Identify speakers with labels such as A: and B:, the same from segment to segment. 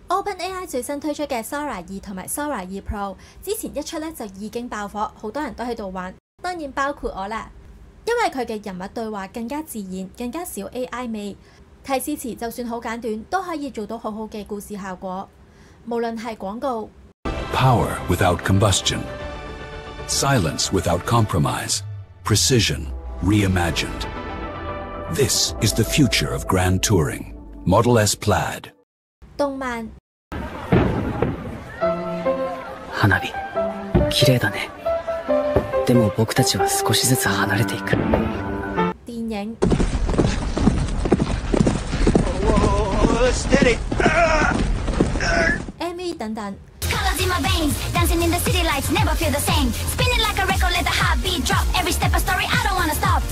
A: OpenAI 最新推出嘅 Sora 2同埋 Sora 2 Pro 之前一出咧就已經爆火，好多人都喺度玩，當然包括我啦。因為佢嘅人物對話更加自然，更加少 AI 味，提示詞就算好簡短，都可以做到好好嘅故事效果。無論係廣告
B: ，Power without combustion, silence without compromise, precision reimagined. This is the future of grand touring. Model S Plaid.
A: 動漫
C: 花火綺麗だね。でも僕たちは少しずつ離れていく。
A: 電影 MV 等等。
D: Colors in my veins, dancing in the city lights, never feel the same. Spinning like a record, let the heartbeat drop. Every step a story, I don't wanna stop.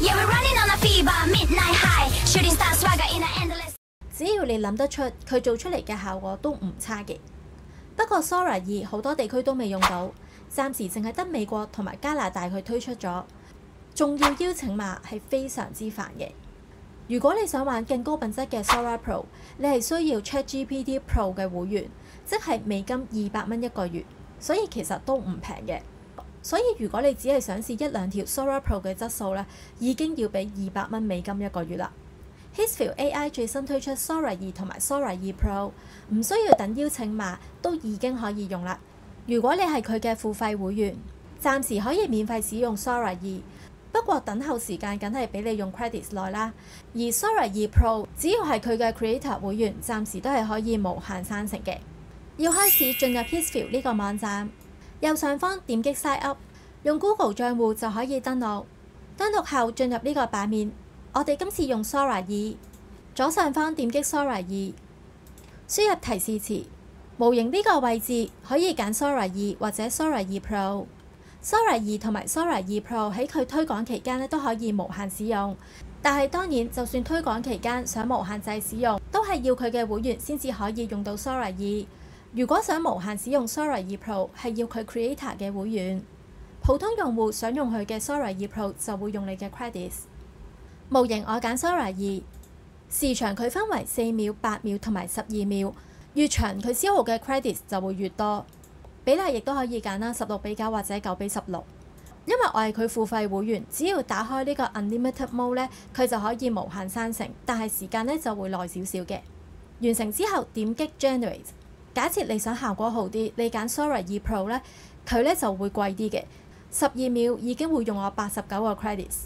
D: Yeah, we're running on a fever, midnight high. Shooting star swagger in an endless.
A: 只要你諗得出，佢做出嚟嘅效果都唔差嘅。不過 Sora 2好多地區都未用到，暫時淨係得美國同埋加拿大佢推出咗，仲要邀請碼係非常之煩嘅。如果你想玩更高品質嘅 Sora Pro， 你係需要 ChatGPT Pro 嘅會員，即係美金200蚊一個月，所以其實都唔平嘅。所以如果你只係想試一兩條 Sora Pro 嘅質素咧，已經要俾200蚊美金一個月啦。Hitsville AI 最新推出 Sora 2同埋 Sora 2 Pro， 唔需要等邀請碼都已經可以用啦。如果你係佢嘅付費會員，暫時可以免費使用 Sora 2，不過等候時間梗係比你用 credits 耐啦。而 Sora 2 Pro 只要係佢嘅 Creator 會員，暫時都係可以無限生成嘅。要開始進入 Hitsville 呢個網站，右上方點擊 Sign Up， 用 Google 帳戶就可以登錄。登錄後進入呢個版面。我哋今次用 Sora 2，左上方點擊 Sora 2，輸入提示詞，模型呢個位置可以揀 Sora 2或者 Sora 2 Pro。Sora 2同埋 Sora 2 Pro 喺佢推廣期間咧都可以無限使用，但係當然就算推廣期間想無限制使用，都係要佢嘅會員先至可以用到 Sora 2。如果想無限使用 Sora 2 Pro， 係要佢 Creator 嘅會員。普通用戶想用佢嘅 Sora 2 Pro 就會用你嘅 credits。模型我揀 Sora 2，時長佢分為4秒、8秒同埋12秒，越長佢消耗嘅 credits 就會越多。比例亦都可以揀啦，16:9或者9:16。因為我係佢付費會員，只要打開呢個 Unlimited Mode 咧，佢就可以無限生成，但係時間咧就會耐少少嘅。完成之後點擊 Generate。假設你想效果好啲，你揀 Sora 2 Pro 咧，佢咧就會貴啲嘅，12秒已經會用我89個 credits。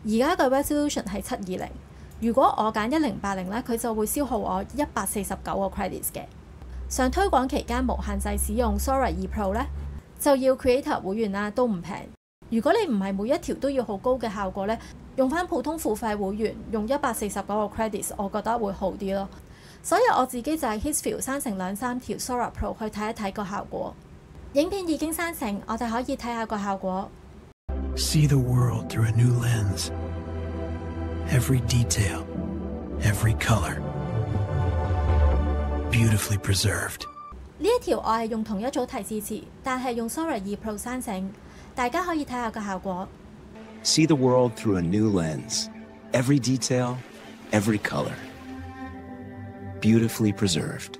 A: 而家嘅 resolution 係720，如果我揀1080咧，佢就會消耗我149個 credits 嘅。上推廣期間無限制使用 Sora 2 Pro 咧，就要 Creator 會員啦，都唔平。如果你唔係每一條都要好高嘅效果咧，用翻普通付費會員用149個 credits， 我覺得會好啲咯。所以我自己就係 Hitsville 生成2-3條 Sora Pro 去睇一睇個效果。影片已經生成，我哋可以睇下個效果。
E: See the world through a new lens. Every detail, every color, beautifully preserved.
A: 呢一條我係用同一組提示詞，但係用 Sora 2 Pro 生成，大家可以睇下個效果。
F: See the world through a new lens. Every detail, every color, beautifully preserved.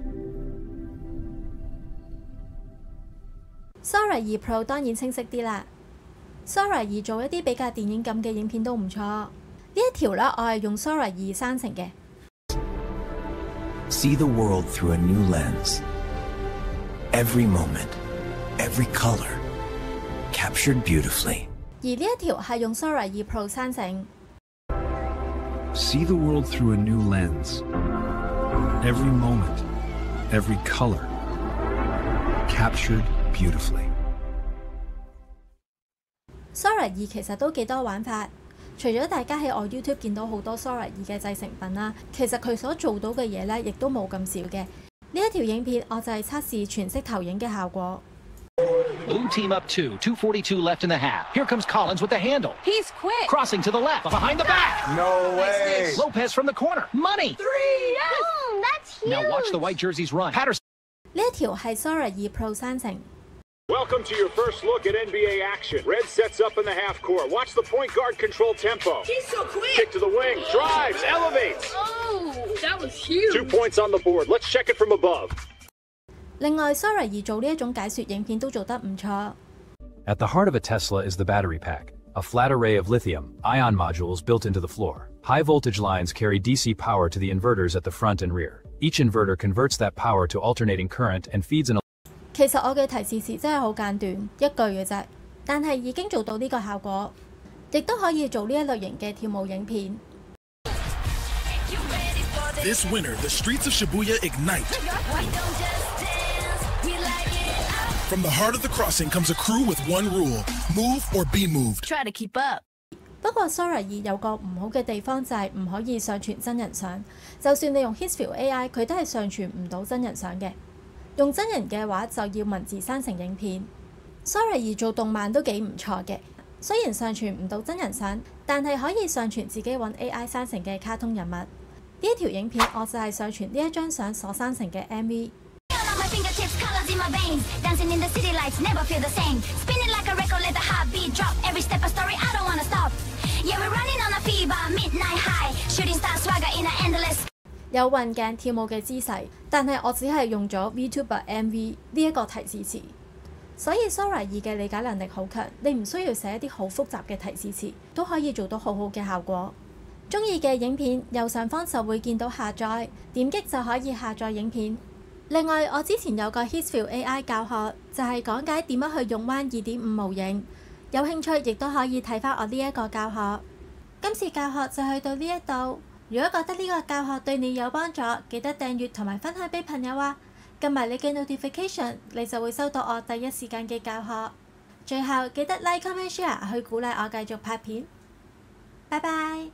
A: Sora 2 Pro 當然清晰啲啦。Sora 2做一啲比較電影感嘅影片都唔錯。呢一條咧，我係用 Sora 2生成嘅。
F: See the world through a new lens. Every moment, every color, captured beautifully.
A: 而呢一條係用 Sora 2 Pro 生成。
E: See the world through a new lens. Every moment, every color, captured beautifully.
A: Sora 2其實都幾多玩法，除咗大家喺我 YouTube 見到好多 Sora 2嘅製成品啦，其實佢所做到嘅嘢咧，亦都冇咁少嘅。呢一條影片我就係測試全息投影嘅效果。
G: Blue team up 2, 2:42 left in the half. Here comes Collins with the handle.
H: He's quick.
G: Crossing to the left, behind the back.
I: No way.
G: Lopez from the corner. Money.
H: 3. Yes.
D: Boom, that's huge.
G: Now watch the white jerseys run. Patterson.
A: 呢一條係 Sora 2 Pro 生成。
H: Welcome to your first look at NBA action. Red sets up in the half court. Watch the point guard control tempo.
I: He's so quick.
H: Kick to the wing. Drives. Elevates.
I: Oh, that was huge.
H: 2 points on the board. Let's check it from above.
A: 另外 Sora 而做呢一種解說影片都做得唔錯。
J: At the heart of a Tesla is the battery pack, a flat array of lithium-ion modules built into the floor. High voltage lines carry DC power to the inverters at the front and rear. Each inverter converts that power to alternating current and feeds an
A: 其實我嘅提示詞真係好簡短，一句嘅啫，但係已經做到呢個效果，亦都可以做呢一類型嘅跳舞影片。
K: This winter, the streets of Shibuya ignite. From the heart of the crossing comes a crew with one rule: move or be moved.
I: Try to keep up.
A: 不過 Sora 2有個唔好嘅地方就係唔可以上傳真人相，就算你用 Hisville AI， 佢都係上傳唔到真人相嘅。用真人嘅話就要文字生成影片。Sora 2做動漫都幾唔錯嘅，雖然上傳唔到真人相，但係可以上傳自己揾 AI 生成嘅卡通人物。呢一條影片我就係上傳呢一張相所生成嘅 MV。有運鏡跳舞嘅姿勢，但係我只係用咗 VTuber MV 呢一個提示詞，所以 Sora 2嘅理解能力好強，你唔需要寫一啲好複雜嘅提示詞，都可以做到好好嘅效果。中意嘅影片右上方就會見到下載，點擊就可以下載影片。另外，我之前有個 Hisville AI 教學，就係講解點樣去用彎 2.5 模型，有興趣亦都可以睇返我呢一個教學。今次教學就去到呢一度。如果覺得呢個教學對你有幫助，記得訂閱同埋分享俾朋友啊！撳埋你嘅 notification， 你就會收到我第一時間嘅教學。最後記得 like、comment、share 去鼓勵我繼續拍片。拜拜。